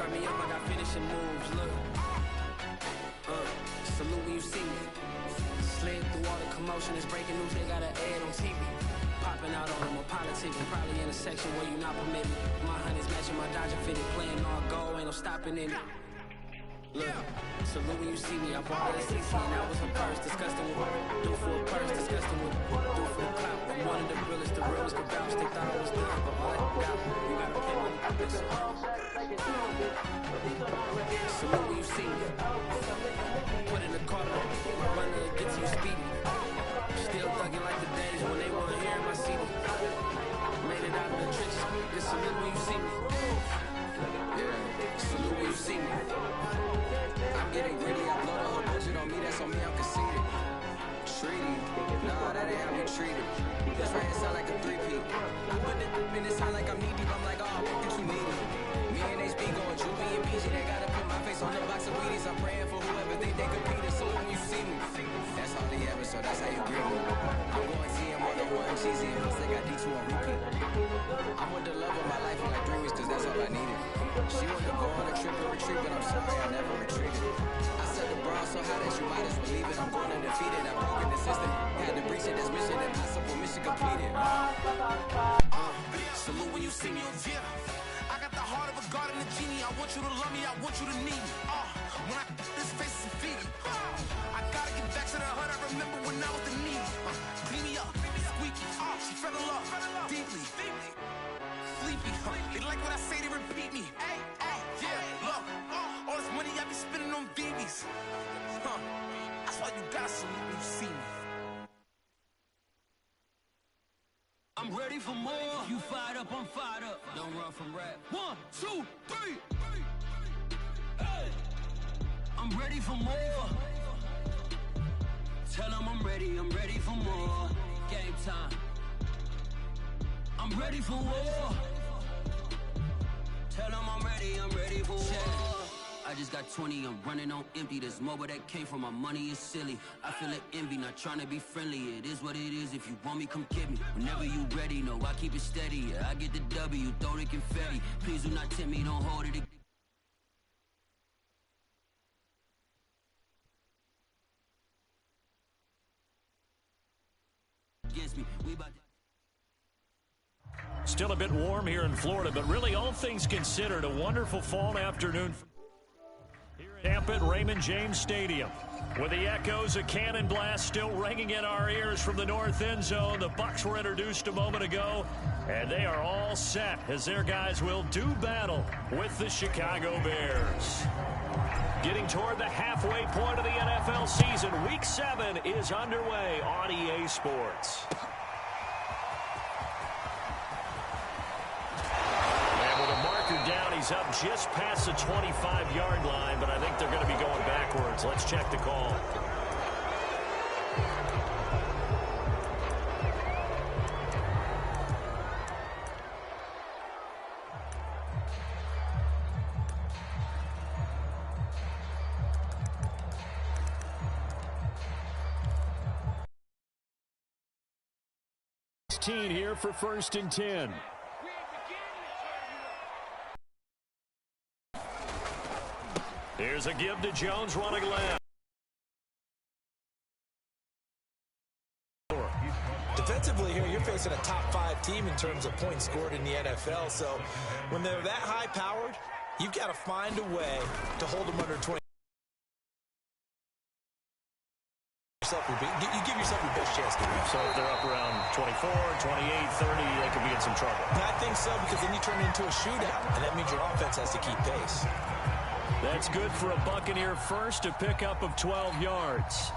Guard me up, I got finishing moves, look. Salute when you see me. Slid through all the commotion, it's breaking news, they got an ad on TV. Popping out on them, a politic, and probably in a section where you not permitted. My honey's matching my Dodger fitted, playing all gold, ain't no stopping in it. Look, salute when you see me, I bought a CC and that was a purse, disgusting with do for a purse, disgusting with do for a clout. I'm one of the realest could vouch, they thought I was done, but all I got, you gotta pay money for this. Salute when you see me, put in the car, run to get to you speedy. Still thugging like the days when they weren't here in my CD. Made it out of the trenches, it's salute when you see me. Yeah, salute when you see me. I'm getting greedy, I blow the whole budget on me, that's on me, I'm conceited. Treaty, nah, that ain't how we treated. This right here sound like a three-peat. I put it in, it sound like I'm knee deep, I'm like, oh, I think you need it. Me and HB going Juvie and BG, they gotta put my face on the box of Wheaties. I'm praying for whoever think they compete, so when you see me, that's all the episode, that's how you greet me. I'm going TM 101, cheesy, and plus they got D2 on repeat. I'm with the love of my life, and like 3 weeks, cause that's all I needed. She wanted to go on a trip and retreat, but I'm sorry, I never retreated. I said the bra so high that you might as well leave it. I'm going undefeated, I'm broken the system. Had to breach it, that's mission impossible, mission completed. Salute when you see me, yeah. I got the heart of a god and a genie. I want you to love me, I want you to need me. When I this face is feed me. I gotta get back to the hood, I remember when I was the need. Clean me up, squeaky. She fell in love, deeply. Sleepy, they like what I say, they repeat me. Yeah, look, all this money I be spending on BBs. That's why you gotta salute when you see me. I'm ready for more. You fired up, I'm fired up. Don't run from rap. 1, 2, 3. Hey. I'm ready for more. Tell them I'm ready for more. Game time. I'm ready for war. Tell them I'm ready for war. I just got 20, I'm running on empty. This mobile that came from my money is silly. I feel it envy, not trying to be friendly. It is what it is, if you want me, come get me. Whenever you ready, no, I keep it steady. Yeah, I get the W, throw the confetti. Please do not tempt me, don't hold it against me. We about to... Still a bit warm here in Florida, but really all things considered, a wonderful fall afternoon here in Tampa at Raymond James Stadium. With the echoes of cannon blast still ringing in our ears from the north end zone, the Bucs were introduced a moment ago, and they are all set as their guys will do battle with the Chicago Bears. Getting toward the halfway point of the NFL season, Week 7 is underway on EA Sports. Down, he's up just past the 25-yard line, but I think they're going to be going backwards. Let's check the call. Here for 1st and 10. Here's a give to Jones running left. Defensively here, you're facing a top 5 team in terms of points scored in the NFL. So when they're that high-powered, you've got to find a way to hold them under 20. You give yourself your best chance to win. So if they're up around 24, 28, 30, they could be in some trouble. I think so, because then you turn it into a shootout, and that means your offense has to keep pace. That's good for a Buccaneer first, a pickup of 12 yards.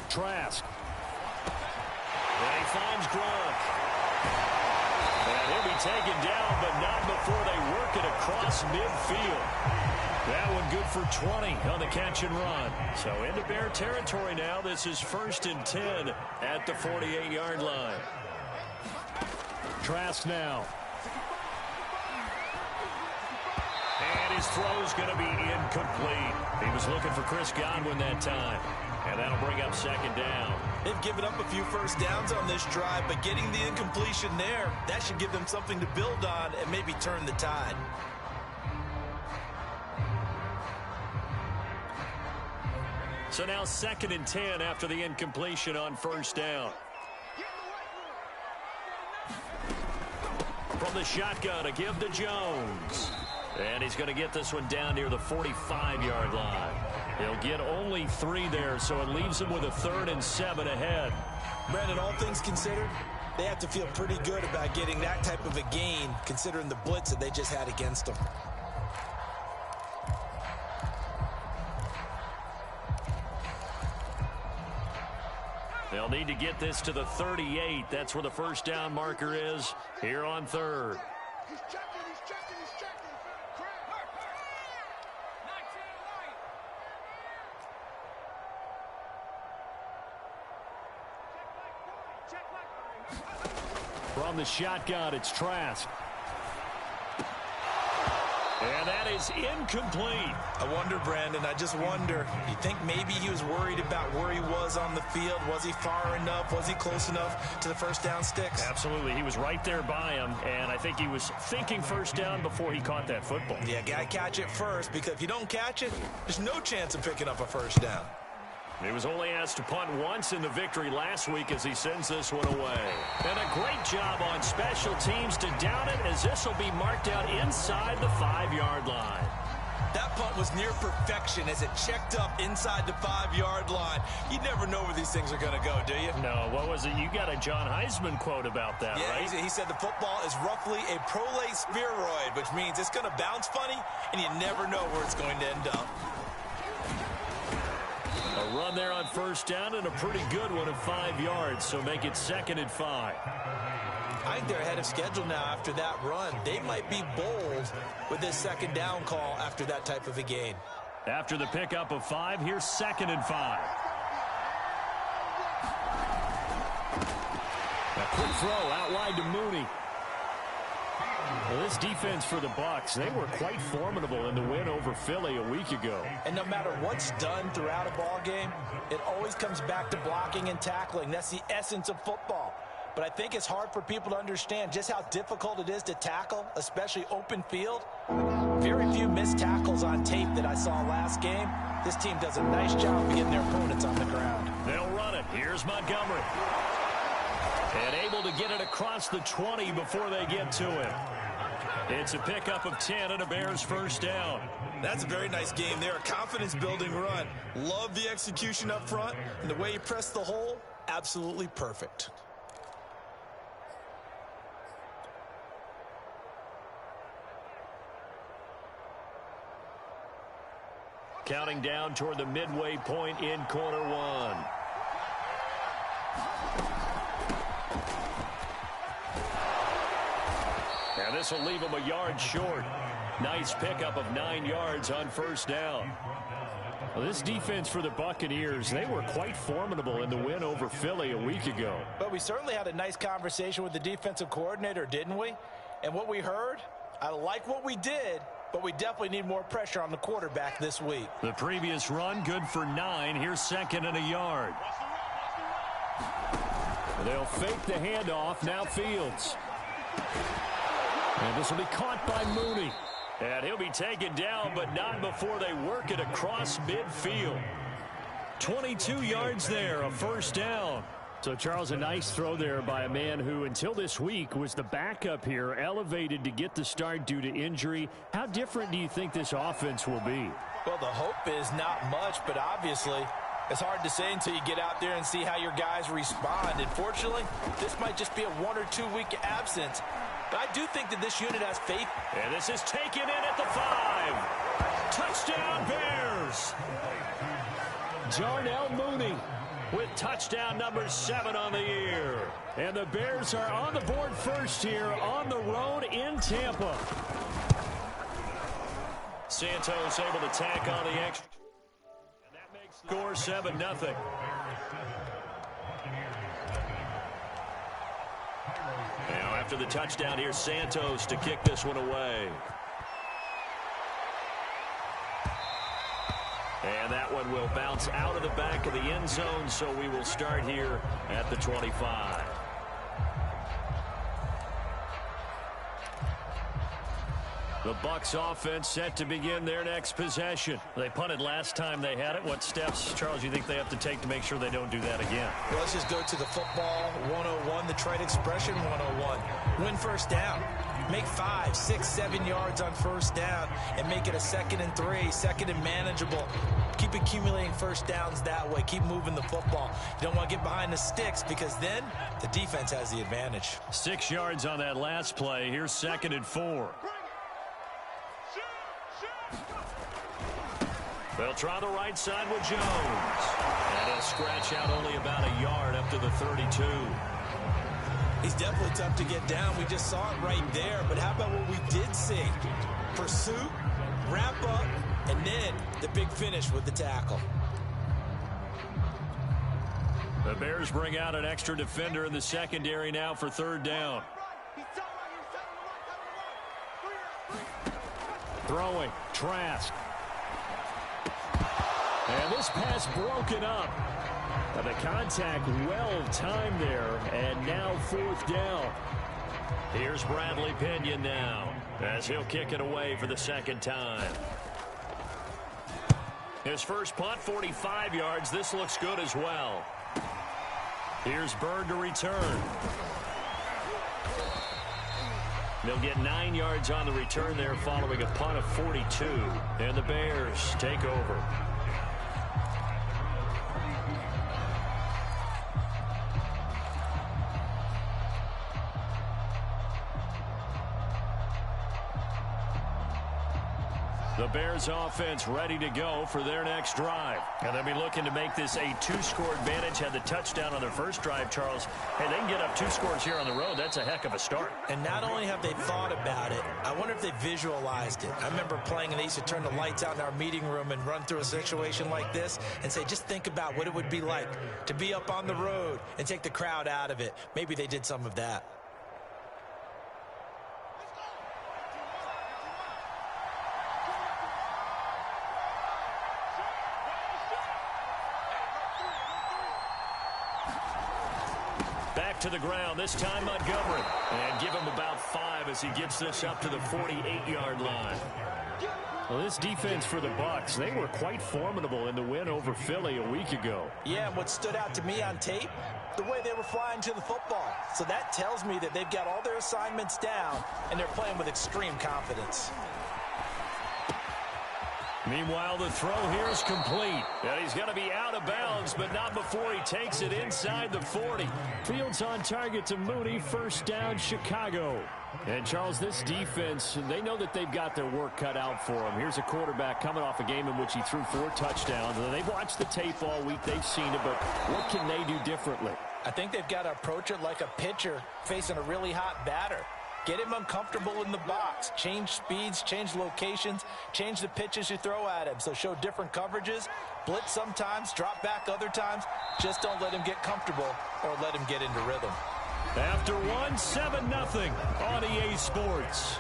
Trask. And he finds Gronk. And he'll be taken down, but not before they work it across midfield. That one good for 20 on the catch and run. So into Bear territory now. This is 1st and 10 at the 48-yard line. Trask now. And his throw's going to be incomplete. He was looking for Chris Godwin that time. And that'll bring up 2nd down. They've given up a few first downs on this drive, but getting the incompletion there, that should give them something to build on and maybe turn the tide. So now 2nd and 10 after the incompletion on 1st down. From the shotgun, a give to Jones. And he's going to get this one down near the 45-yard line. He'll get only 3 there, so it leaves him with a 3rd and 7 ahead. Brandon, all things considered, they have to feel pretty good about getting that type of a gain, considering the blitz that they just had against them. They'll need to get this to the 38. That's where the 1st down marker is here on 3rd. He's checking. From the shotgun, it's Trask. And that is incomplete. I wonder, Brandon, I just wonder. You think maybe he was worried about where he was on the field? Was he far enough? Was he close enough to the 1st down sticks? Absolutely. He was right there by him, and I think he was thinking 1st down before he caught that football. Yeah, got to catch it first, because if you don't catch it, there's no chance of picking up a 1st down. He was only asked to punt once in the victory last week as he sends this one away. And a great job on special teams to down it, as this will be marked out inside the 5-yard line. That punt was near perfection as it checked up inside the 5-yard line. You never know where these things are going to go, do you? No, what was it? You got a John Heisman quote about that, right? Yeah, he said the football is roughly a prolate spheroid, which means it's going to bounce funny, and you never know where it's going to end up. A run there on 1st down, and a pretty good one of 5 yards, so make it 2nd and 5. I think they're ahead of schedule now after that run. They might be bold with this 2nd down call after that type of a gain. After the pickup of 5, here's 2nd and 5. A quick throw out wide to Mooney. Well, this defense for the Bucs, they were quite formidable in the win over Philly a week ago. And no matter what's done throughout a ball game, it always comes back to blocking and tackling. That's the essence of football. But I think it's hard for people to understand just how difficult it is to tackle, especially open field. Very few missed tackles on tape that I saw last game. This team does a nice job of getting their opponents on the ground. They'll run it. Here's Montgomery. And able to get it across the 20 before they get to him. It's a pickup of 10 and a Bears 1st down. That's a very nice game there. A confidence-building run. Love the execution up front. And the way he pressed the hole, absolutely perfect. Counting down toward the midway point in quarter 1. And this will leave him a yard short. Nice pickup of 9 yards on 1st down. Well, this defense for the Buccaneers, they were quite formidable in the win over Philly a week ago. But we certainly had a nice conversation with the defensive coordinator, didn't we? And what we heard, I like what we did, but we definitely need more pressure on the quarterback this week. The previous run, good for 9. Here's 2nd and a yard. They'll fake the handoff. Now Fields. And this will be caught by Mooney. And he'll be taken down, but not before they work it across midfield. 22 yards there, a 1st down. So, Charles, a nice throw there by a man who, until this week, was the backup here, elevated to get the start due to injury. How different do you think this offense will be? Well, the hope is not much, but obviously it's hard to say until you get out there and see how your guys respond. Unfortunately, this might just be a 1 or 2 week absence. But I do think that this unit has faith. And this is taken in at the 5. Touchdown, Bears. Darnell Mooney. with touchdown number 7 on the year. And the Bears are on the board first here on the road in Tampa. Santos able to tack on the extra. And that makes the score 7-0. Now after the touchdown, here's Santos to kick this one away. And that one will bounce out of the back of the end zone, so we will start here at the 25. The Bucs offense set to begin their next possession. They punted last time they had it. What steps, Charles, you think they have to take to make sure they don't do that again? Well, let's just go to the football 101, the trade expression 101. Win first down. Make 5, 6, 7 yards on first down and make it a 2nd and 3, 2nd and manageable. Keep accumulating first downs that way. Keep moving the football. You don't want to get behind the sticks because then the defense has the advantage. 6 yards on that last play. Here's 2nd and 4. They'll try the right side with Jones. And he'll scratch out only about a yard up to the 32. He's definitely tough to get down. We just saw it right there. But how about what we did see? Pursuit, wrap up, and then the big finish with the tackle. The Bears bring out an extra defender in the secondary now for 3rd down. Throwing, Trask. And this pass broken up. The contact well timed there, and now 4th down. Here's Bradley Pinion now, as he'll kick it away for the 2nd time. His first punt, 45 yards. This looks good as well. Here's Bird to return. They'll get 9 yards on the return there following a punt of 42. And the Bears take over. The Bears offense ready to go for their next drive. And they'll be looking to make this a 2-score advantage. Had the touchdown on their first drive, Charles. Hey, they can get up 2 scores here on the road. That's a heck of a start. And not only have they thought about it, I wonder if they visualized it. I remember playing and they used to turn the lights out in our meeting room and run through a situation like this and say, just think about what it would be like to be up on the road and take the crowd out of it. Maybe they did some of that. To the ground, this time Montgomery. And give him about 5 as he gets this up to the 48-yard line. Well, this defense for the Bucs, they were quite formidable in the win over Philly a week ago. Yeah, and what stood out to me on tape, the way they were flying to the football. So that tells me that they've got all their assignments down, and they're playing with extreme confidence. Meanwhile, the throw here is complete. And he's going to be out of bounds, but not before he takes it inside the 40. Fields on target to Mooney. 1st down, Chicago. And, Charles, this defense, they know that they've got their work cut out for them. Here's a quarterback coming off a game in which he threw 4 touchdowns. And they've watched the tape all week. They've seen it, but what can they do differently? I think they've got to approach it like a pitcher facing a really hot batter. Get him uncomfortable in the box. Change speeds, change locations, change the pitches you throw at him. So show different coverages, blitz sometimes, drop back other times. Just don't let him get comfortable or let him get into rhythm. After 1, 7-0 on EA Sports.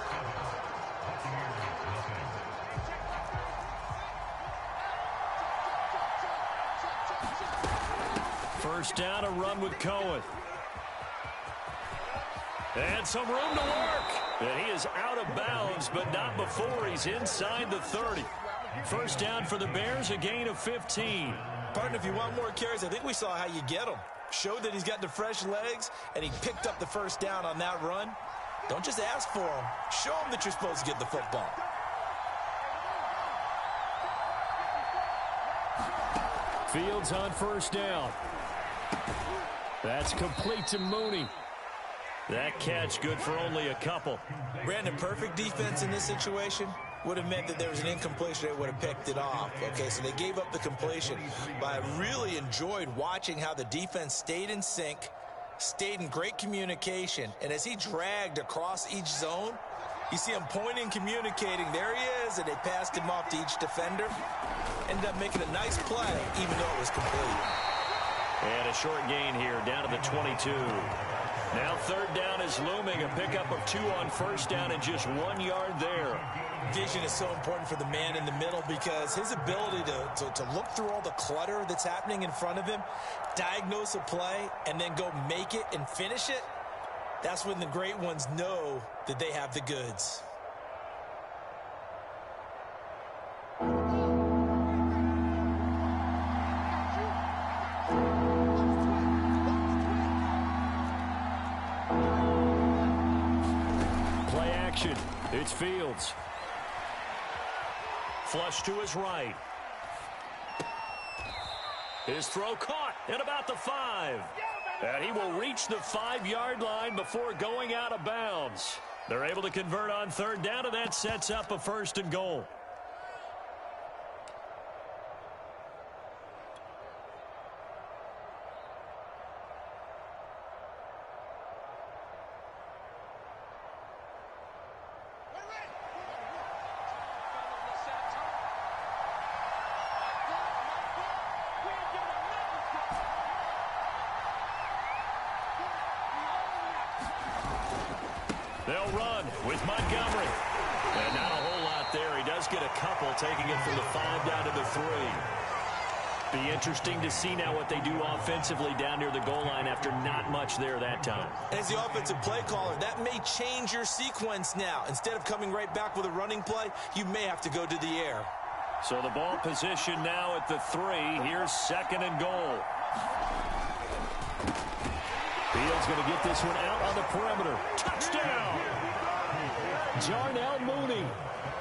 First down, a run with Cohen. And some room to work. And he is out of bounds, but not before he's inside the 30. First down for the Bears, a gain of 15. Partner, if you want more carries, I think we saw how you get them. Showed that he's got the fresh legs, and he picked up the first down on that run. Don't just ask for him. Show him that you're supposed to get the football. Fields on first down. That's complete to Mooney. That catch good for only a couple. Brandon, perfect defense in this situation. would have meant that there was an incompletion. They would have picked it off. Okay, so they gave up the completion. But I really enjoyed watching how the defense stayed in sync, stayed in great communication. And as he dragged across each zone, you see him pointing, communicating. There he is, and they passed him off to each defender. Ended up making a nice play, even though it was complete. And a short gain here, down to the 22. Now third down is looming, a pickup of 2 on first down and just 1 yard there. Vision is so important for the man in the middle because his ability to look through all the clutter that's happening in front of him, diagnose a play, and then go make it and finish it, that's when the great ones know that they have the goods. It's Fields. Flush to his right. His throw caught at about the 5. And he will reach the 5-yard line before going out of bounds. They're able to convert on third down, and that sets up a 1st and goal. They'll run with Montgomery. And not a whole lot there. He does get a couple, taking it from the 5 down to the 3. Be interesting to see now what they do offensively down near the goal line after not much there that time. As the offensive play caller, that may change your sequence now. Instead of coming right back with a running play, you may have to go to the air. So the ball position now at the 3. Here's 2nd and goal. Fields going to get this one out on the perimeter. Touchdown! Jarnell Mooney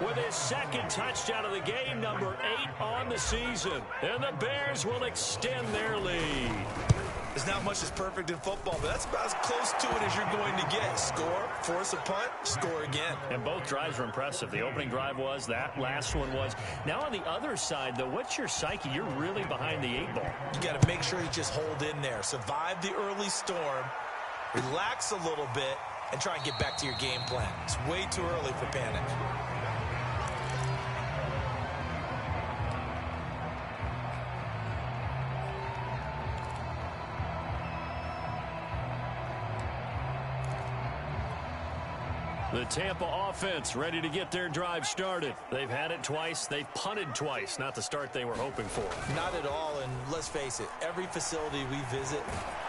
with his 2nd touchdown of the game, number 8 on the season. And the Bears will extend their lead. There's not much that's perfect in football, but that's about as close to it as you're going to get. Score, force a punt, score again. And both drives were impressive. The opening drive was, that last one was. Now on the other side, though, what's your psyche? You're really behind the 8 ball. You got to make sure you just hold in there. Survive the early storm, relax a little bit, and try and get back to your game plan. It's way too early for panic. The Tampa offense ready to get their drive started. They've had it twice. They've punted twice. Not the start they were hoping for. Not at all, and let's face it, every facility we visit,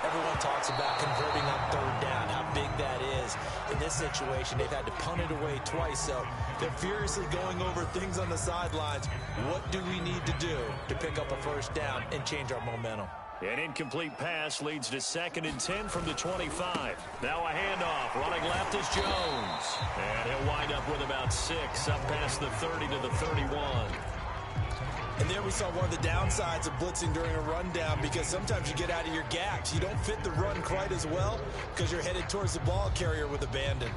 everyone talks about converting on third down, how big that is. In this situation, they've had to punt it away twice, so they're furiously going over things on the sidelines. What do we need to do to pick up a first down and change our momentum? An incomplete pass leads to 2nd and 10 from the 25. Now a handoff. Running left is Jones. And he'll wind up with about 6 up past the 30 to the 31. And there we saw one of the downsides of blitzing during a rundown, because sometimes you get out of your gaps. You don't fit the run quite as well because you're headed towards the ball carrier with abandon.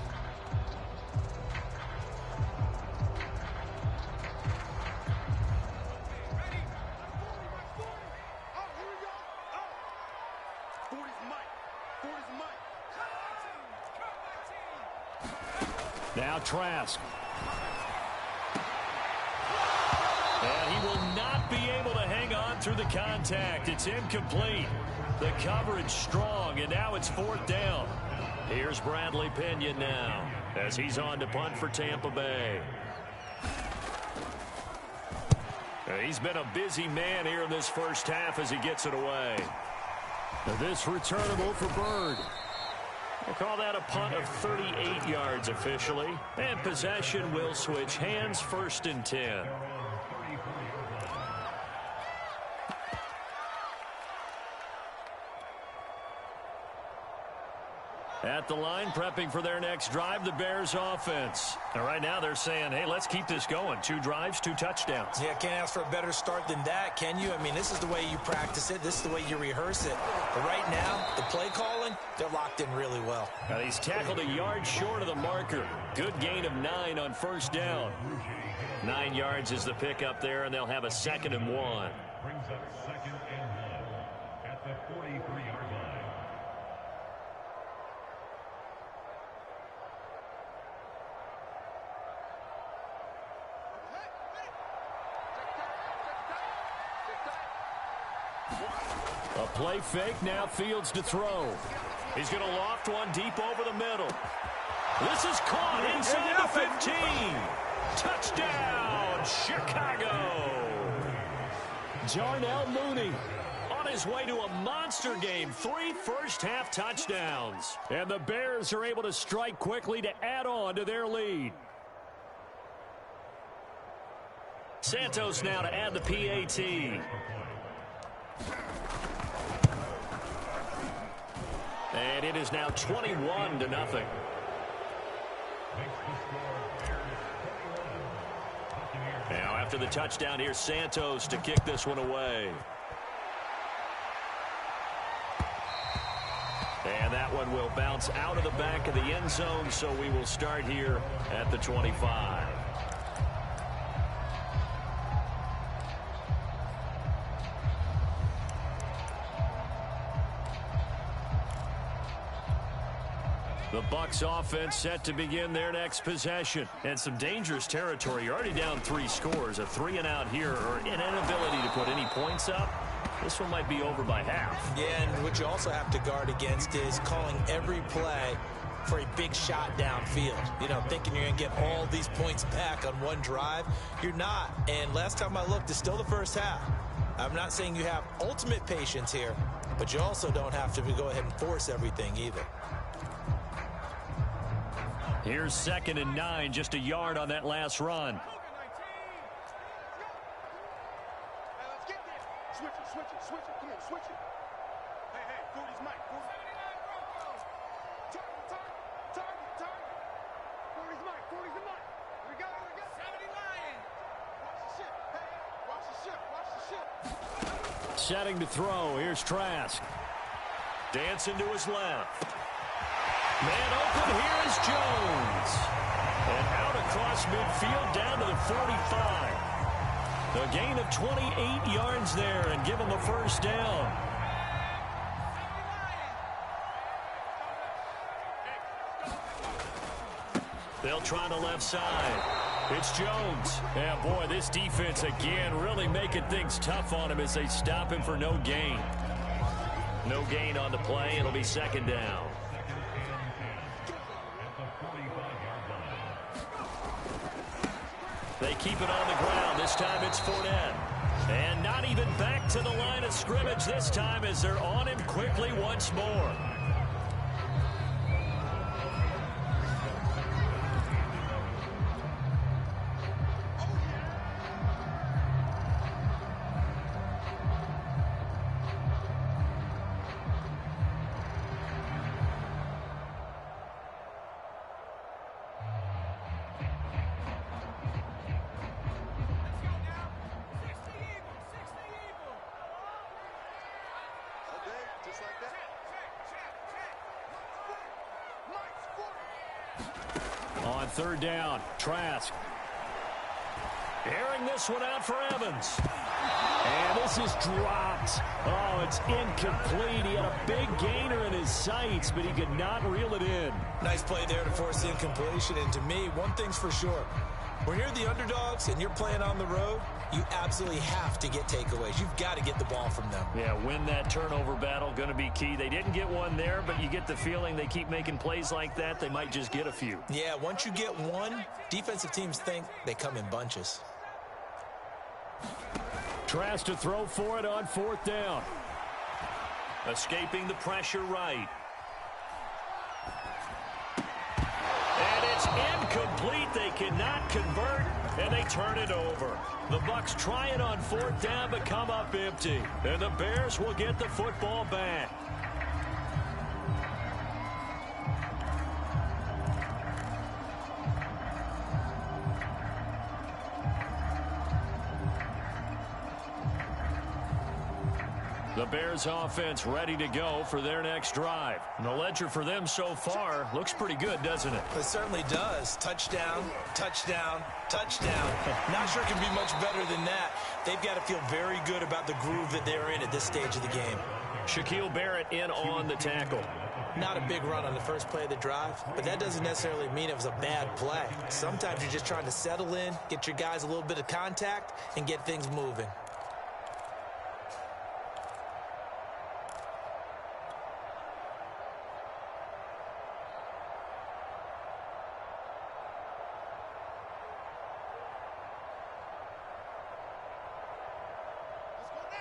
Now Trask. And he will not be able to hang on through the contact. It's incomplete. The coverage strong, and now it's 4th down. Here's Bradley Pinion now as he's on to punt for Tampa Bay. He's been a busy man here in this first half as he gets it away. This returnable for Bird. We'll call that a punt of 38 yards officially. And possession will switch hands, 1st and 10. At the line, prepping for their next drive, the Bears offense. And right now they're saying, hey, let's keep this going. 2 drives, 2 touchdowns. Yeah, can't ask for a better start than that, can you? I mean, this is the way you practice it. This is the way you rehearse it. But right now, the play calling, they're locked in really well. Now he's tackled a yard short of the marker. Good gain of 9 on 1st down. 9 yards is the pickup there, and they'll have a 2nd and 1. Brings up 2nd and 1 at the 43-yard line. A play fake, now Fields to throw. He's going to loft one deep over the middle. This is caught inside the 15. Touchdown, Chicago. Jarnell Mooney on his way to a monster game. 3 first-half touchdowns. And the Bears are able to strike quickly to add on to their lead. Santos now to add the PAT. And it is now 21-0. Now after the touchdown, here's Santos to kick this one away. And that one will bounce out of the back of the end zone, so we will start here at the 25. The Bucs offense set to begin their next possession. And some dangerous territory. You're already down 3 scores. A 3-and-out here, or an inability to put any points up. This one might be over by half. Yeah, and what you also have to guard against is calling every play for a big shot downfield. You know, thinking you're going to get all these points back on one drive. You're not. And last time I looked, it's still the first half. I'm not saying you have ultimate patience here, but you also don't have to go ahead and force everything either. Here's 2nd and 9, just a yard on that last run. Switch it. Come on, switch it. Hey, Cody's mic. Target. Cody's mic. We got it. 70 Lion. Watch the ship. Setting to throw. Here's Trask. Dancing to his left. Man open, here is Jones. And out across midfield down to the 45. A gain of 28 yards there and give him a first down. They'll try the left side. It's Jones. Yeah, boy, this defense again really making things tough on him as they stop him for no gain. No gain on the play. It'll be 2nd down. They keep it on the ground. This time it's Fournette. And not even back to the line of scrimmage this time as they're on him quickly once more. On 3rd down, Trask. Airing this one out for Evans. And this is dropped. Oh, it's incomplete. He had a big gainer in his sights, but he could not reel it in. Nice play there to force the incompletion. And to me, one thing's for sure. When you're the underdogs and you're playing on the road, you absolutely have to get takeaways. You've got to get the ball from them. Yeah, win that turnover battle, going to be key. They didn't get one there, but you get the feeling they keep making plays like that, they might just get a few. Yeah, once you get one, defensive teams think they come in bunches. Trask to throw for it on 4th down. Escaping the pressure right. And it's incomplete. They cannot convert, and they turn it over. The Bucs try it on 4th down, but come up empty. And the Bears will get the football back. The Bears offense ready to go for their next drive. And the ledger for them so far looks pretty good, doesn't it? It certainly does. Touchdown, touchdown, touchdown. Not sure it can be much better than that. They've got to feel very good about the groove that they're in at this stage of the game. Shaquille Barrett in on the tackle. Not a big run on the first play of the drive, but that doesn't necessarily mean it was a bad play. Sometimes you're just trying to settle in, get your guys a little bit of contact, and get things moving.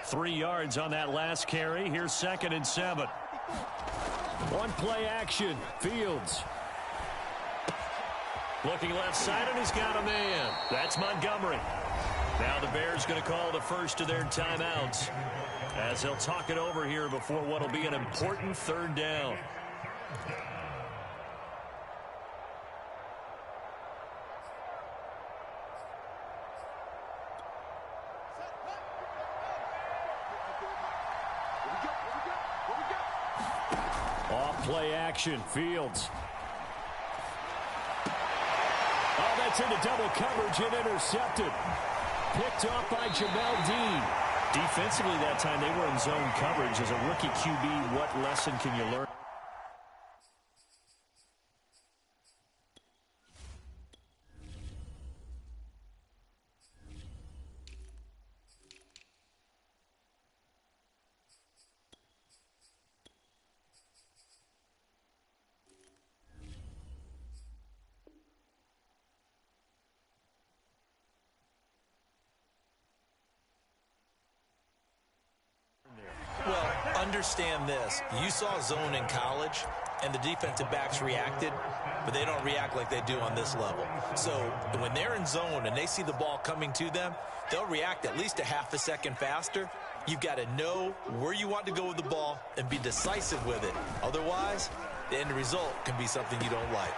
Three yards on that last carry. Here's 2nd and 7. One play action. Fields. Looking left side, and he's got a man. That's Montgomery. Now the Bears going to call the first of their timeouts as they'll talk it over here before what will be an important 3rd down. Play action. Fields. Oh, that's into double coverage and intercepted. Picked off by Jamel Dean. Defensively that time they were in zone coverage. As a rookie QB, what lesson can you learn? Understand this. You saw zone in college, and the defensive backs reacted, but they don't react like they do on this level. So when they're in zone and they see the ball coming to them, they'll react at least a half a second faster. You've got to know where you want to go with the ball and be decisive with it. Otherwise, the end result can be something you don't like.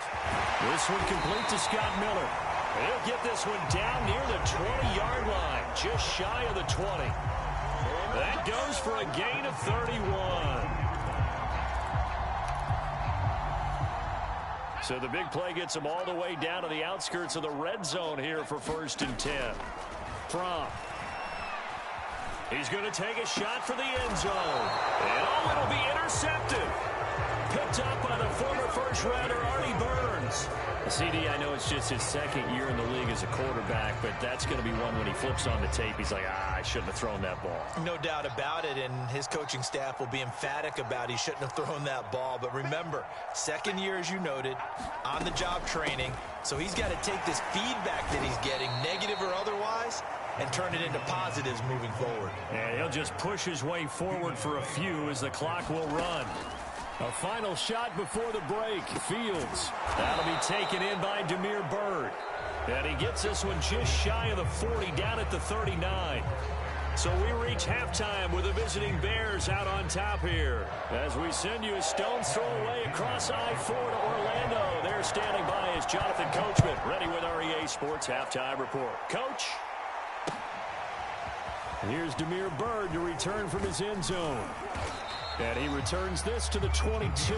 This one complete to Scott Miller. He'll get this one down near the 20-yard line, just shy of the 20. That goes for a gain of 31. So the big play gets him all the way down to the outskirts of the red zone here for 1st and 10. From. He's going to take a shot for the end zone. And oh, it'll be intercepted. Picked up by the former first-rounder Artie Burns. CD, I know it's just his 2nd year in the league as a quarterback, but that's going to be one when he flips on the tape, he's like, I shouldn't have thrown that ball. No doubt about it, and his coaching staff will be emphatic about he shouldn't have thrown that ball. But remember, 2nd year, as you noted, on-the-job training, so he's got to take this feedback that he's getting, negative or otherwise, and turn it into positives moving forward. And he'll just push his way forward for a few as the clock will run. A final shot before the break. Fields. That'll be taken in by Damiere Byrd. And he gets this one just shy of the 40, down at the 39. So we reach halftime with the visiting Bears out on top here. As we send you a stone's throw away across I-4 to Orlando. There standing by is Jonathan Coachman, ready with our EA Sports Halftime Report. Coach. Here's Damiere Byrd to return from his end zone. And he returns this to the 22.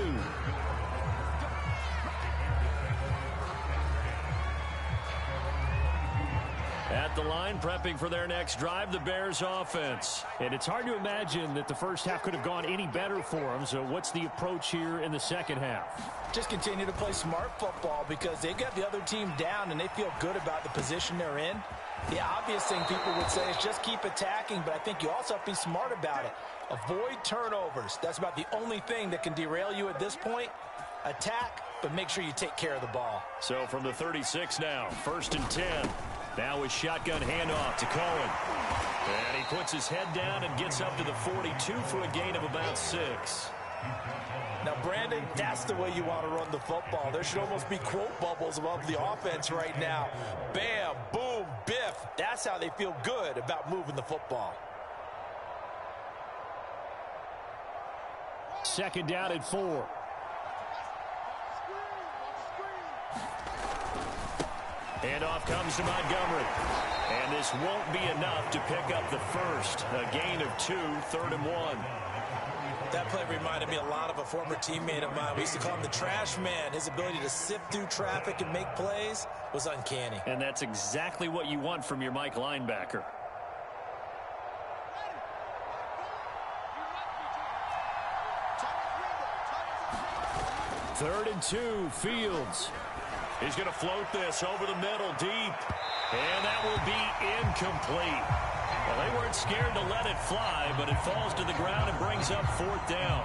At the line, prepping for their next drive, the Bears offense. And it's hard to imagine that the first half could have gone any better for them. So what's the approach here in the second half? Just continue to play smart football because they've got the other team down and they feel good about the position they're in. The obvious thing people would say is just keep attacking, but I think you also have to be smart about it. Avoid turnovers. That's about the only thing that can derail you at this point. Attack, but make sure you take care of the ball. So from the 36 now, 1st and 10. Now with shotgun handoff to Cohen. And he puts his head down and gets up to the 42 for a gain of about 6. Now, Brandon, that's the way you want to run the football. There should almost be quote bubbles above the offense right now. Bam, boom, biff. That's how they feel good about moving the football. 2nd down and 4. Handoff comes to Montgomery. And this won't be enough to pick up the first. A gain of 2, 3rd and 1. That play reminded me a lot of a former teammate of mine. We used to call him the trash man. His ability to sift through traffic and make plays was uncanny. And that's exactly what you want from your Mike linebacker. Third and 2, Fields. He's going to float this over the middle deep. And that will be incomplete. Well, they weren't scared to let it fly, but it falls to the ground and brings up 4th down.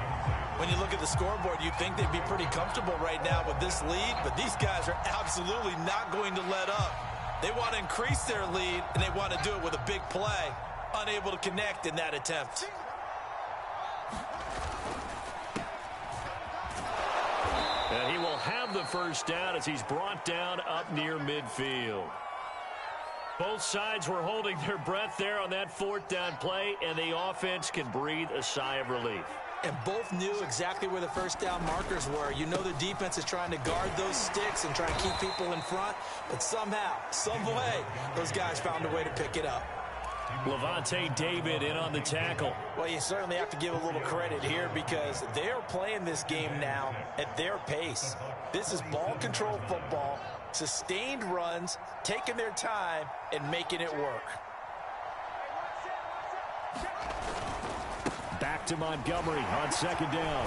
When you look at the scoreboard, you'd think they'd be pretty comfortable right now with this lead, but these guys are absolutely not going to let up. They want to increase their lead, and they want to do it with a big play. Unable to connect in that attempt. And he will have the first down as he's brought down up near midfield. Both sides were holding their breath there on that 4th down play, and the offense can breathe a sigh of relief. And both knew exactly where the first down markers were. You know the defense is trying to guard those sticks and try and keep people in front, but somehow, some way, those guys found a way to pick it up. Levante David in on the tackle. Well, you certainly have to give a little credit here because they're playing this game now at their pace. This is ball control football, sustained runs, taking their time, and making it work. Back to Montgomery on 2nd down.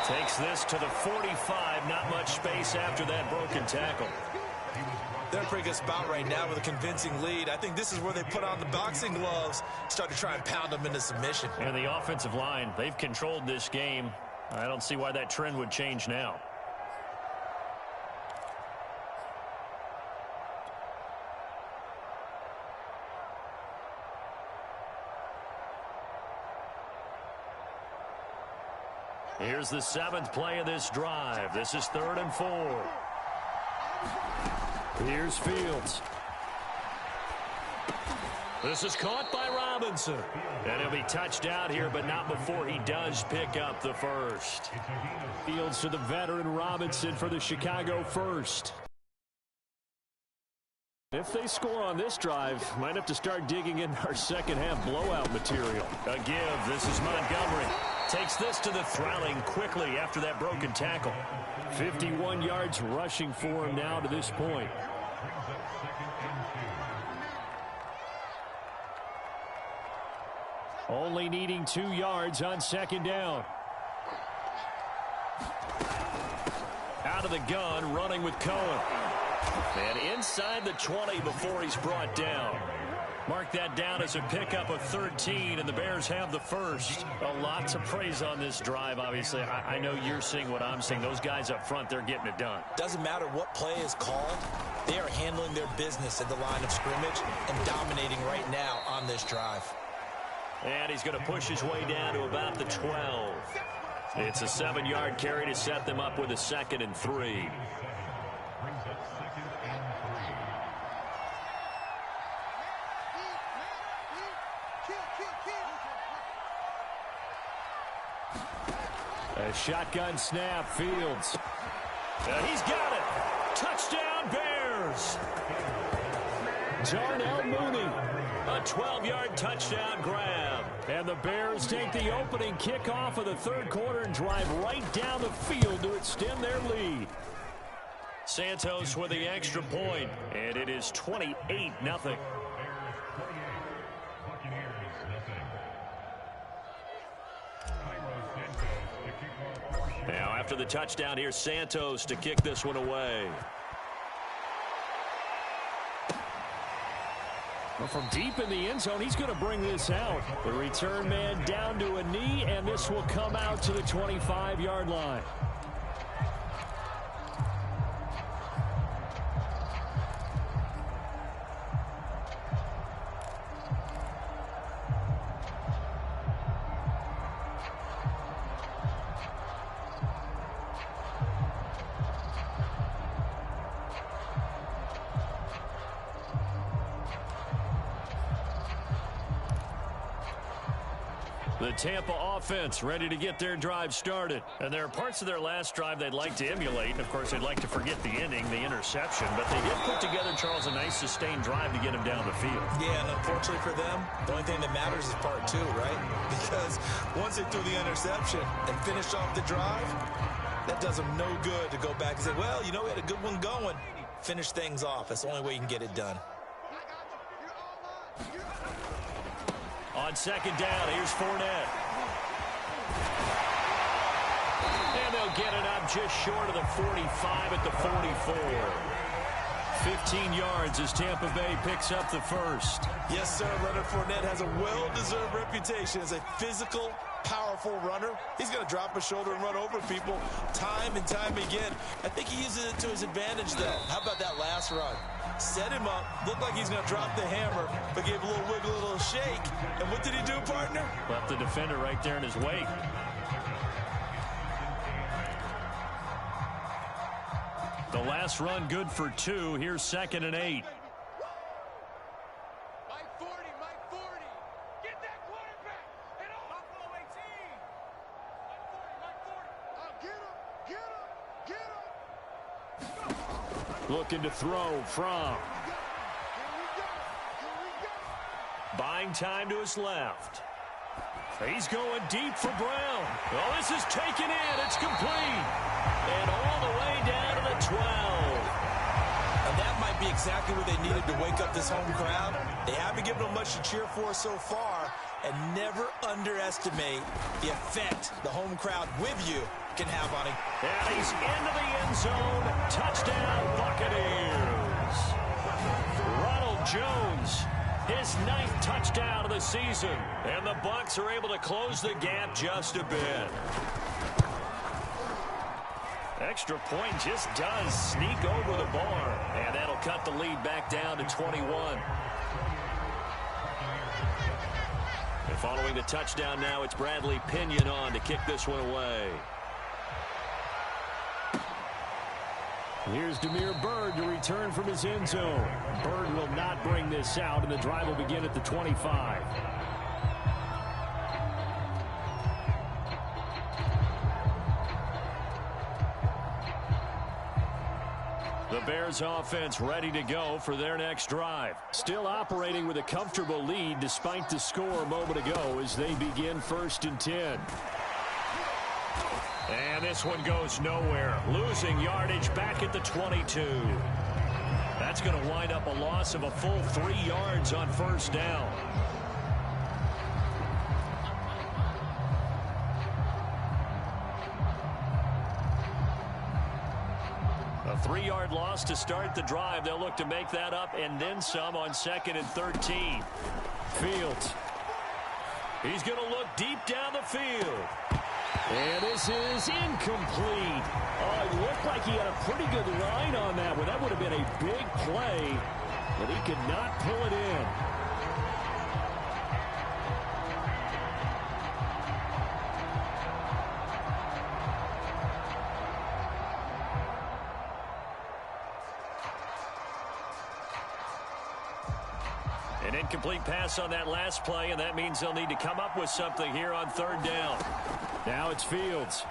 Takes this to the 45. Not much space after that broken tackle. They're in a pretty good spot right now with a convincing lead. I think this is where they put on the boxing gloves, start to try and pound them into submission. And the offensive line, they've controlled this game. I don't see why that trend would change now. Here's the 7th play of this drive. This is 3rd and 4. Here's Fields. This is caught by Robinson. And he'll be touched out here, but not before he does pick up the first. Fields to the veteran Robinson for the Chicago first. If they score on this drive, might have to start digging in our second half blowout material. A give. This is Montgomery. Takes this to the throwing quickly after that broken tackle. 51 yards rushing for him now to this point. Only needing 2 yards on 2nd down. Out of the gun, running with Cohen. And inside the 20 before he's brought down. Mark that down as a pickup of 13, and the Bears have the first. A lot to praise on this drive, obviously. I know you're seeing what I'm seeing. Those guys up front, they're getting it done. Doesn't matter what play is called. They are handling their business at the line of scrimmage and dominating right now on this drive. And he's going to push his way down to about the 12. It's a 7-yard carry to set them up with a 2nd and 3. A shotgun snap, Fields. He's got it. Touchdown, Bears. Darnell Mooney. A 12-yard touchdown grab. And the Bears take the opening kickoff of the 3rd quarter and drive right down the field to extend their lead. Santos with the extra point, and it is 28-0. Now after the touchdown, here's Santos to kick this one away. Well, from deep in the end zone, he's going to bring this out. The return man down to a knee, and this will come out to the 25-yard line. The Tampa offense ready to get their drive started. And there are parts of their last drive they'd like to emulate. And, of course, they'd like to forget the inning, the interception. But they did put together, Charles, a nice sustained drive to get him down the field. Yeah, and unfortunately for them, the only thing that matters is part two, right? Because once they threw the interception and finished off the drive, that does them no good to go back and say, well, you know, we had a good one going. Finish things off. That's the only way you can get it done. On second down, here's Fournette. And they'll get it up just short of the 45 at the 44. 15 yards as Tampa Bay picks up the first. Yes, sir. Leonard Fournette has a well-deserved reputation as a physical, powerful runner. He's going to drop his shoulder and run over people time and time again. I think he uses it to his advantage, though. How about that last run? Set him up, looked like he's going to drop the hammer, but gave a little wiggle, a little shake. And what did he do, partner? Left the defender right there in his wake. The last run good for 2. Here's 2nd and 8. Mike 40, Mike 40. Get that quarterback. And on. Buffalo 18. Mike 40. Get him. Get him. Get him. Looking to throw from. Buying time to his left. He's going deep for Brown. Oh, this is taken in. It's complete. And all the way down to the 12. And that might be exactly what they needed to wake up this home crowd. They haven't given them much to cheer for so far. And never underestimate the effect the home crowd with you can have on it. And he's into the end zone. Touchdown, Buccaneers. Ronald Jones, his 9th touchdown of the season. And the Bucs are able to close the gap just a bit. Extra point just does sneak over the bar. And that'll cut the lead back down to 21. And following the touchdown now, it's Bradley Pinion on to kick this one away. Here's Damiere Byrd to return from his end zone. Byrd will not bring this out, and the drive will begin at the 25. The Bears offense ready to go for their next drive. Still operating with a comfortable lead despite the score a moment ago as they begin 1st and 10. And this one goes nowhere. Losing yardage back at the 22. That's going to wind up a loss of a full 3 yards on 1st down. A 3-yard loss to start the drive. They'll look to make that up and then some on 2nd and 13. Fields. He's going to look deep down the field. And this is incomplete. Oh, it looked like he had a pretty good line on that one. That would have been a big play, but he could not pull it in. An incomplete pass on that last play, and that means they'll need to come up with something here on 3rd down. Now it's Fields.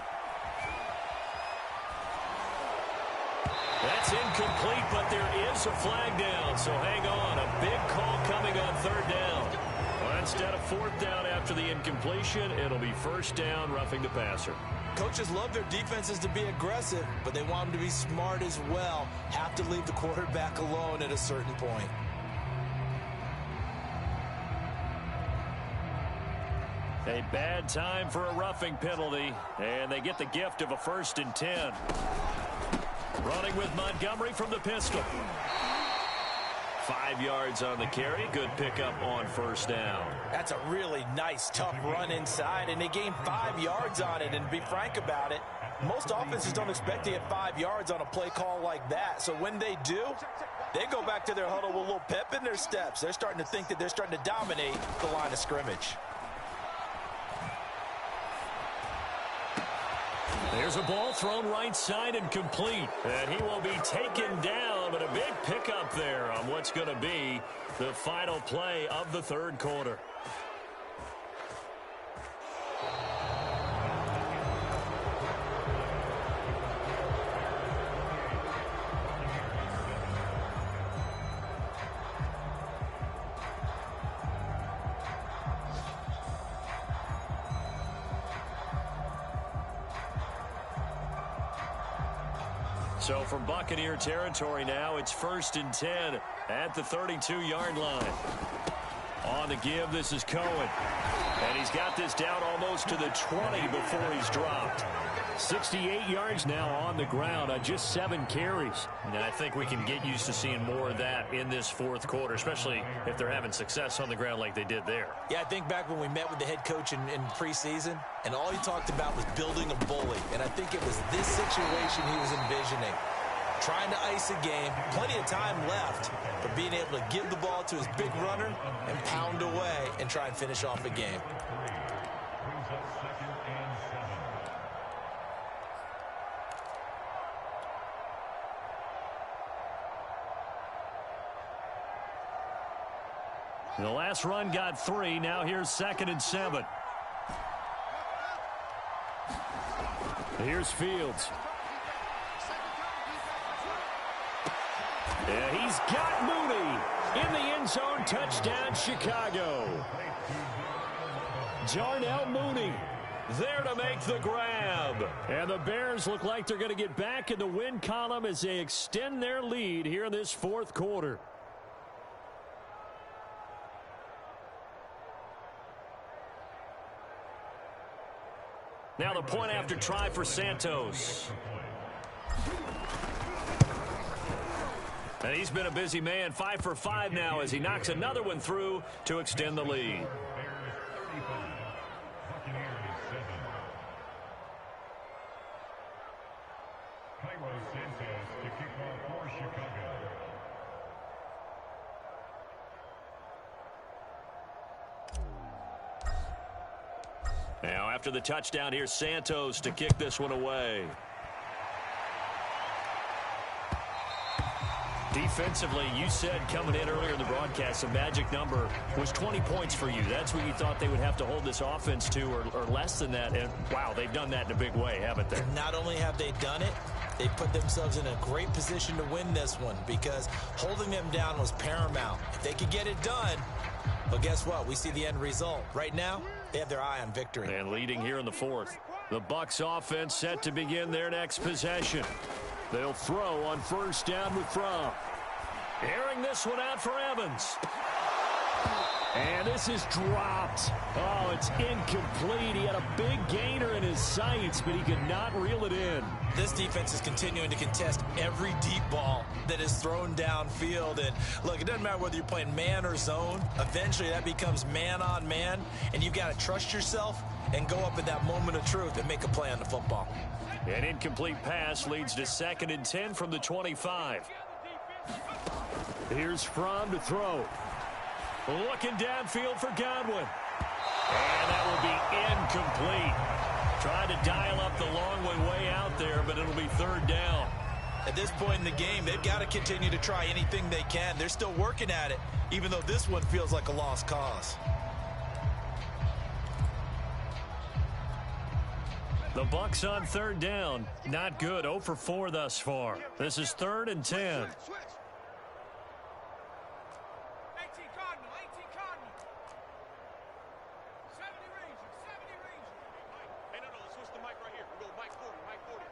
That's incomplete, but there is a flag down, so hang on. A big call coming on 3rd down. Well, instead of 4th down after the incompletion, it'll be 1st down, roughing the passer. Coaches love their defenses to be aggressive, but they want them to be smart as well. Have to leave the quarterback alone at a certain point. A bad time for a roughing penalty, and they get the gift of a 1st and 10. Running with Montgomery from the pistol. 5 yards on the carry. Good pickup on 1st down. That's a really nice, tough run inside, and they gained 5 yards on it. And to be frank about it, most offenses don't expect to get 5 yards on a play call like that. So when they do, they go back to their huddle with a little pep in their steps. They're starting to think that they're starting to dominate the line of scrimmage. There's a ball thrown right side and complete. And he will be taken down, but a big pickup there on what's going to be the final play of the 3rd quarter. So from Buccaneer territory now, it's 1st and 10 at the 32-yard line. On the give, this is Cohen. And he's got this down almost to the 20 before he's dropped. 68 yards now on the ground on just 7 carries. And I think we can get used to seeing more of that in this fourth quarter, especially if they're having success on the ground like they did there. Yeah, I think back when we met with the head coach in preseason, and all he talked about was building a bully. And I think it was this situation he was envisioning. Trying to ice a game, plenty of time left, but being able to give the ball to his big runner and pound away and try and finish off a game. The last run got 3. Now here's 2nd and 7. Here's Fields. Yeah, he's got Mooney in the end zone. Touchdown, Chicago. Darnell Mooney there to make the grab. And the Bears look like they're going to get back in the win column as they extend their lead here in this fourth quarter. Now the point after try for Santos. And he's been a busy man, 5 for 5 now as he knocks another one through to extend the lead. Now after the touchdown, here's Santos to kick this one away. Defensively, you said coming in earlier in the broadcast, the magic number was 20 points for you. That's what you thought they would have to hold this offense to, or less than that. And, wow, they've done that in a big way, haven't they? Not only have they done it, they put themselves in a great position to win this one because holding them down was paramount. If they could get it done, well, guess what? We see the end result. Right now, they have their eye on victory. And leading here in the fourth. The Bucs offense set to begin their next possession. They'll throw on first down with Fromm. Airing this one out for Evans. And this is dropped. Oh, it's incomplete. He had a big gainer in his sights, but he could not reel it in. This defense is continuing to contest every deep ball that is thrown downfield. And look, it doesn't matter whether you're playing man or zone. Eventually, that becomes man on man. And you've got to trust yourself and go up at that moment of truth and make a play on the football. An incomplete pass leads to 2nd and 10 from the 25. Here's Fromm to throw. Looking downfield for Godwin. And that will be incomplete. Trying to dial up the long way out there, but it'll be 3rd down. At this point in the game, they've got to continue to try anything they can. They're still working at it, even though this one feels like a lost cause. The Bucs on 3rd down. Not good. 0 for 4 thus far. This is 3rd and 10. 18 Cardinal, 18 Cardinal. 70 Ranger, 70 Ranger. Hey, no, let's switch the mic right here. We go mic 40, mic 40.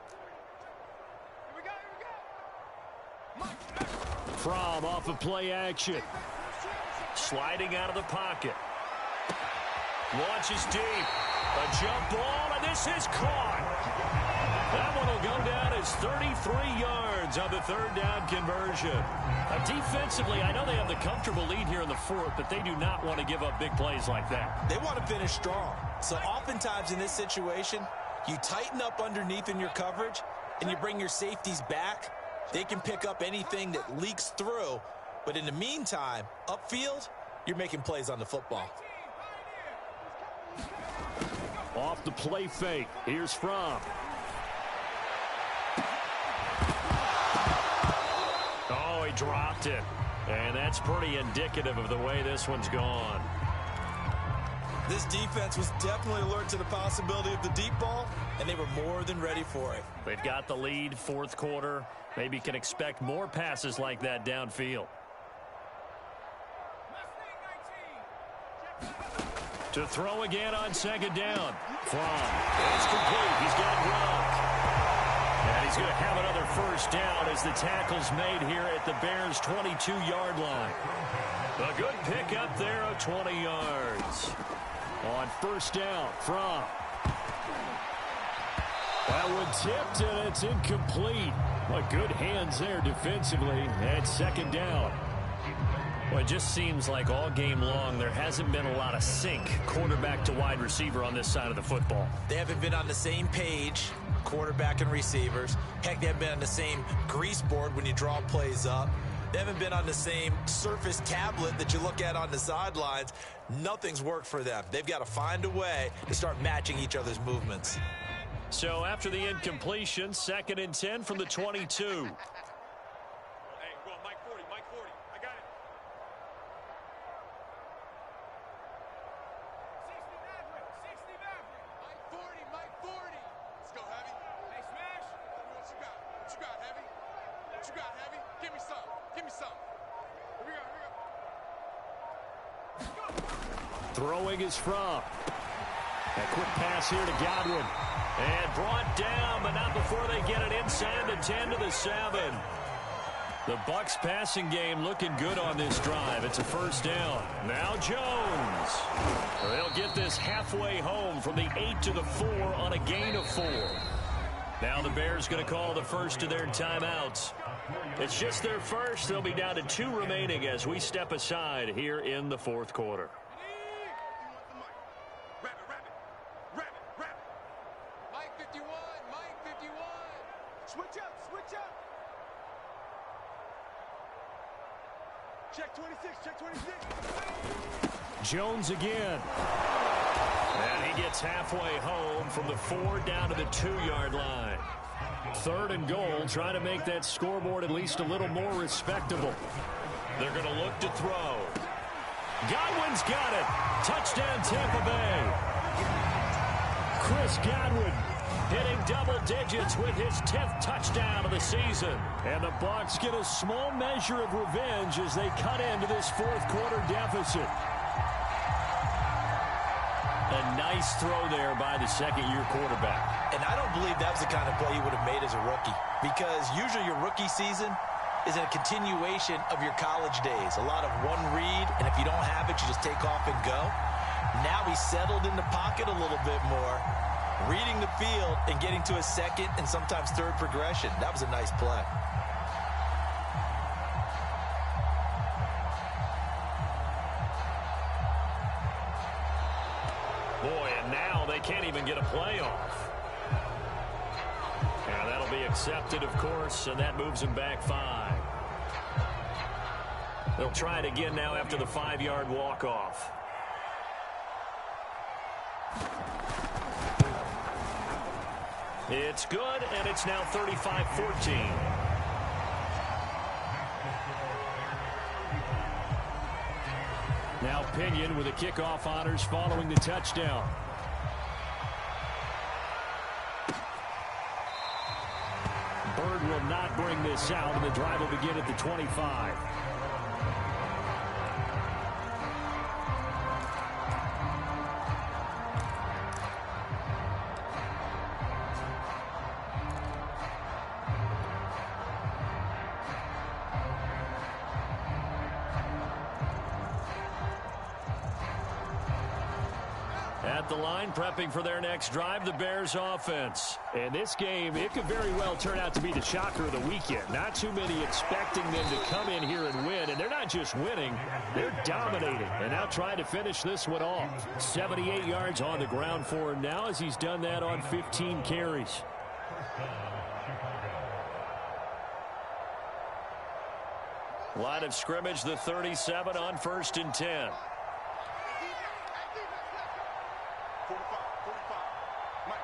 Here we go, here we go. Fromm off of play action. Sliding out of the pocket. Launches deep. A jump ball, and this is caught. That one will go down as 33 yards on the 3rd down conversion. Defensively, I know they have the comfortable lead here in the fourth, but they do not want to give up big plays like that. They want to finish strong. So oftentimes in this situation, you tighten up underneath in your coverage, and you bring your safeties back. They can pick up anything that leaks through. But in the meantime, upfield, you're making plays on the football. Off the play fake. Here's Fromm. Oh, he dropped it. And that's pretty indicative of the way this one's gone. This defense was definitely alert to the possibility of the deep ball, and they were more than ready for it. They've got the lead, fourth quarter. Maybe can expect more passes like that downfield. To throw again on 2nd down. Fromm. It's complete. He's got Gronk. And he's going to have another first down as the tackle's made here at the Bears' 22-yard line. A good pickup there of 20 yards. On first down from. That one tipped, and it's incomplete. Well, good hands there defensively at second down. Well, it just seems like all game long there hasn't been a lot of sync quarterback to wide receiver on this side of the football. They haven't been on the same page, quarterback and receivers. Heck, they haven't been on the same grease board when you draw plays up. They haven't been on the same Surface tablet that you look at on the sidelines. Nothing's worked for them. They've got to find a way to start matching each other's movements. So after the incompletion, 2nd and 10 from the 22. Hey, go on, Mike 40, Mike 40. I got it. 60 Maverick. Mike 40, Mike 40. Let's go, Heavy. Hey, Smash. What you got? What you got, Heavy? What you got, Heavy? Give me some. Give me some. Here we go, here we go. Throwing is from. A quick pass here to Godwin. And brought down, but not before they get it inside the 10 to the 7. The Bucs passing game looking good on this drive. It's a first down. Now Jones. They'll get this halfway home from the 8 to the 4 on a gain of 4. Now the Bears going to call the first of their timeouts. It's just their first. They'll be down to 2 remaining as we step aside here in the fourth quarter. Switch up, switch up. Check 26, check 26. Jones again. And he gets halfway home from the 4 down to the 2-yard line. 3rd and goal, trying to make that scoreboard at least a little more respectable. They're going to look to throw. Godwin's got it. Touchdown, Tampa Bay. Chris Godwin hitting double digits with his 10th touchdown of the season. And the Bucs get a small measure of revenge as they cut into this fourth quarter deficit. A nice throw there by the second-year quarterback. And I don't believe that was the kind of play he would have made as a rookie, because usually your rookie season is a continuation of your college days. A lot of one read, and if you don't have it, you just take off and go. Now he's settled in the pocket a little bit more, reading the field and getting to a second and sometimes third progression. That was a nice play. Boy, and now they can't even get a play off. And that'll be accepted, of course, and that moves them back 5. They'll try it again now after the 5-yard walk-off. It's good, and it's now 35-14. Now Pinion with the kickoff honors following the touchdown. Bird will not bring this out, and the drive will begin at the 25. At the line, prepping for their next drive, the Bears offense. And this game, it could very well turn out to be the shocker of the weekend. Not too many expecting them to come in here and win. And they're not just winning, they're dominating. And now trying to finish this one off. 78 yards on the ground for him now as he's done that on 15 carries. Line of scrimmage, the 37 on 1st and 10. 45, Mike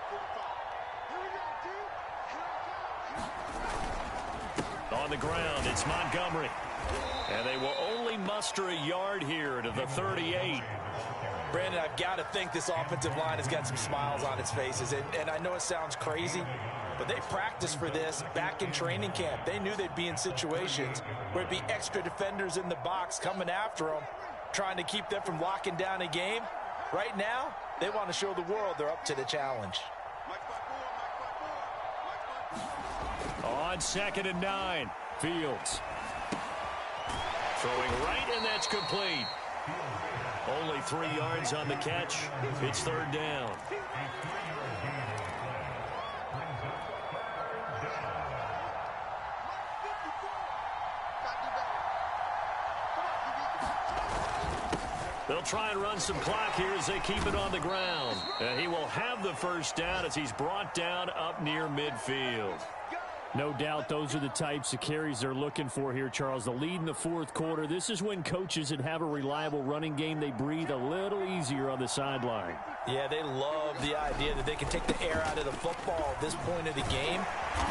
45. On the ground, it's Montgomery. And they will only muster a yard here to the 38. Brandon, I've got to think this offensive line has got some smiles on its faces. And I know it sounds crazy, but they practiced for this back in training camp. They knew they'd be in situations where it'd be extra defenders in the box coming after them, trying to keep them from locking down a game. Right now, they want to show the world they're up to the challenge. on 2nd and 9. Fields. Throwing right, and that's complete. Only 3 yards on the catch. It's 3rd down. They'll try and run some clock here as they keep it on the ground. And he will have the first down as he's brought down up near midfield. No doubt those are the types of carries they're looking for here, Charles. The lead in the 4th quarter. This is when coaches that have a reliable running game, they breathe a little easier on the sideline. Yeah, they love the idea that they can take the air out of the football at this point of the game.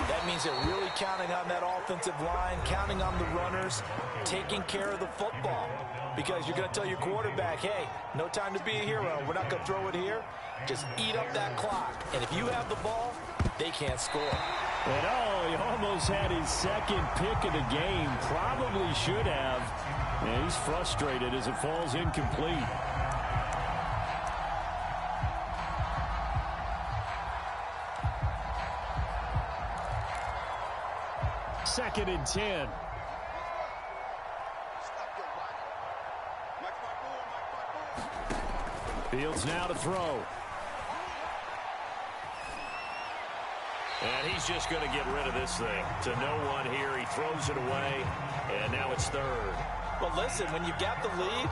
That means they're really counting on that offensive line, counting on the runners, taking care of the football. Because you're going to tell your quarterback, hey, no time to be a hero. We're not going to throw it here. Just eat up that clock. And if you have the ball, they can't score. And he almost had his 2nd pick of the game. Probably should have. And he's frustrated as it falls incomplete. Second and 10. Fields now to throw. And he's just going to get rid of this thing. To no one here. He throws it away. And now it's 3rd. Well, listen, when you've got the lead,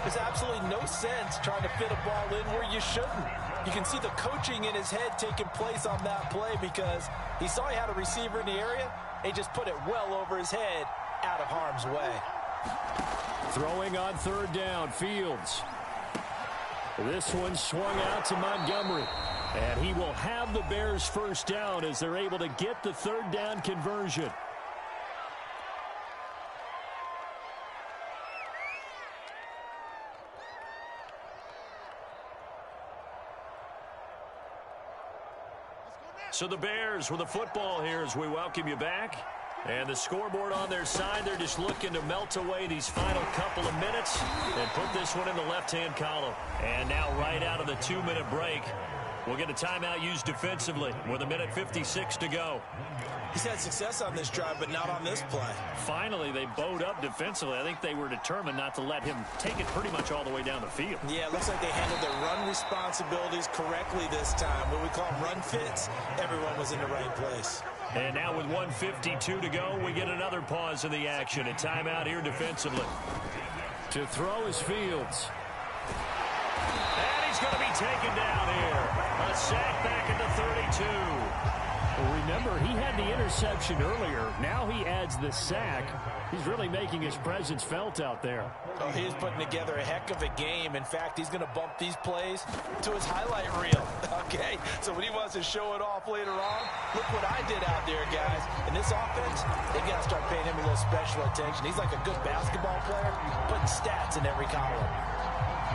there's absolutely no sense trying to fit a ball in where you shouldn't. You can see the coaching in his head taking place on that play because he saw he had a receiver in the area. He just put it well over his head out of harm's way. Throwing on 3rd down, Fields. This one swung out to Montgomery. And he will have the Bears first down as they're able to get the 3rd down conversion. So the Bears with the football here as we welcome you back. And the scoreboard on their side, they're just looking to melt away these final couple of minutes and put this one in the left-hand column. And now right out of the 2-minute break, we'll get a timeout used defensively with 1:56 to go. He's had success on this drive, but not on this play. Finally, they bowed up defensively. I think they were determined not to let him take it pretty much all the way down the field. Yeah, it looks like they handled their run responsibilities correctly this time. What we call run fits, everyone was in the right place. And now with 1:52 to go, we get another pause in the action. A timeout here defensively. To throw is Fields. And he's going to be taken down here. A sack back at the 32. Remember, he had the interception earlier. Now he adds the sack. He's really making his presence felt out there. Oh, he's putting together a heck of a game. In fact, he's going to bump these plays to his highlight reel. Okay, so when he wants to show it off later on, look what I did out there, guys. In this offense, they've got to start paying him a little special attention. He's like a good basketball player, putting stats in every column.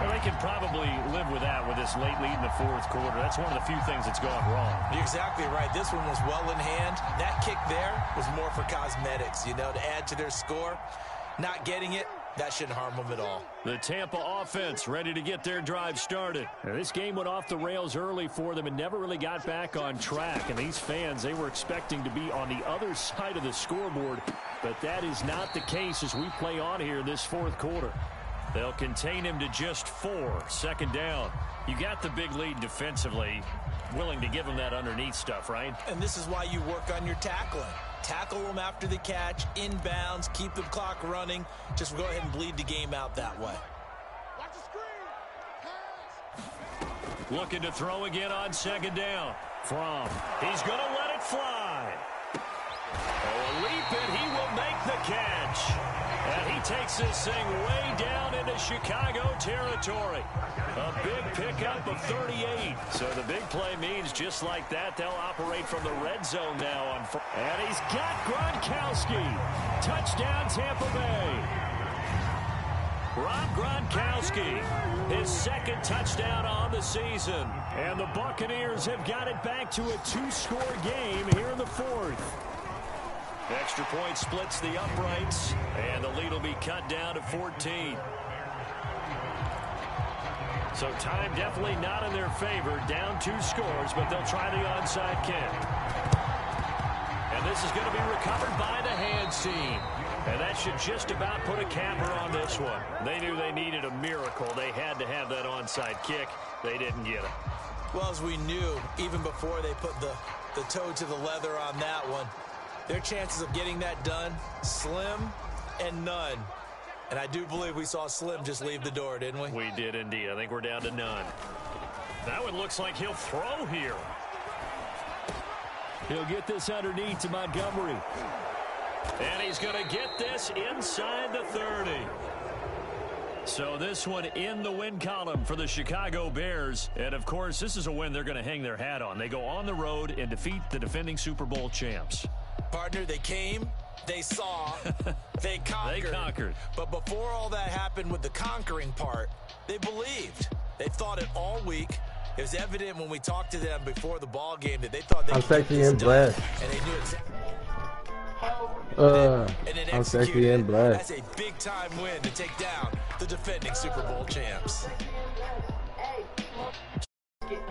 Well, they can probably live with that with this late lead in the 4th quarter. That's one of the few things that's gone wrong. You're exactly right. This one was well in hand. That kick there was more for cosmetics, you know, to add to their score. Not getting it, that shouldn't harm them at all. The Tampa offense ready to get their drive started. Now, this game went off the rails early for them and never really got back on track. And these fans, they were expecting to be on the other side of the scoreboard. But that is not the case as we play on here in this 4th quarter. They'll contain him to just 4. 2nd down. You got the big lead defensively. Willing to give him that underneath stuff, right? And this is why you work on your tackling. Tackle them after the catch, inbounds, keep the clock running. Just go ahead and bleed the game out that way. Watch the screen. Looking to throw again on 2nd down. From. He's going to let it fly. Oh, a leap, and he will make the catch. And he takes this thing way down into Chicago territory. A big pickup of 38. So the big play means just like that, they'll operate from the red zone now. And he's got Gronkowski. Touchdown, Tampa Bay. Rob Gronkowski, his 2nd touchdown on the season. And the Buccaneers have got it back to a 2-score game here in the 4th. Extra point splits the uprights, and the lead will be cut down to 14. So time definitely not in their favor. Down 2 scores, but they'll try the onside kick. And And this is going to be recovered by the hands team. And that should just about put a capper on this one. They knew they needed a miracle. They had to have that onside kick. They didn't get it. Well, as we knew, even before they put the toe to the leather on that one, their chances of getting that done, slim and none. And I do believe we saw Slim just leave the door, didn't we? We did indeed. I think we're down to none. That one looks like he'll throw here. He'll get this underneath to Montgomery. And he's going to get this inside the 30. So this one in the win column for the Chicago Bears. And, of course, this is a win they're going to hang their hat on. They go on the road and defeat the defending Super Bowl champs. Partner, they came, they saw, they conquered. They conquered. But before all that happened with the conquering part, they believed. They thought it all week. It was evident when we talked to them before the ball game that they thought they could get this done. And they knew exactly. I'm sexy and blessed. That's a big-time win to take down the defending Super Bowl champs.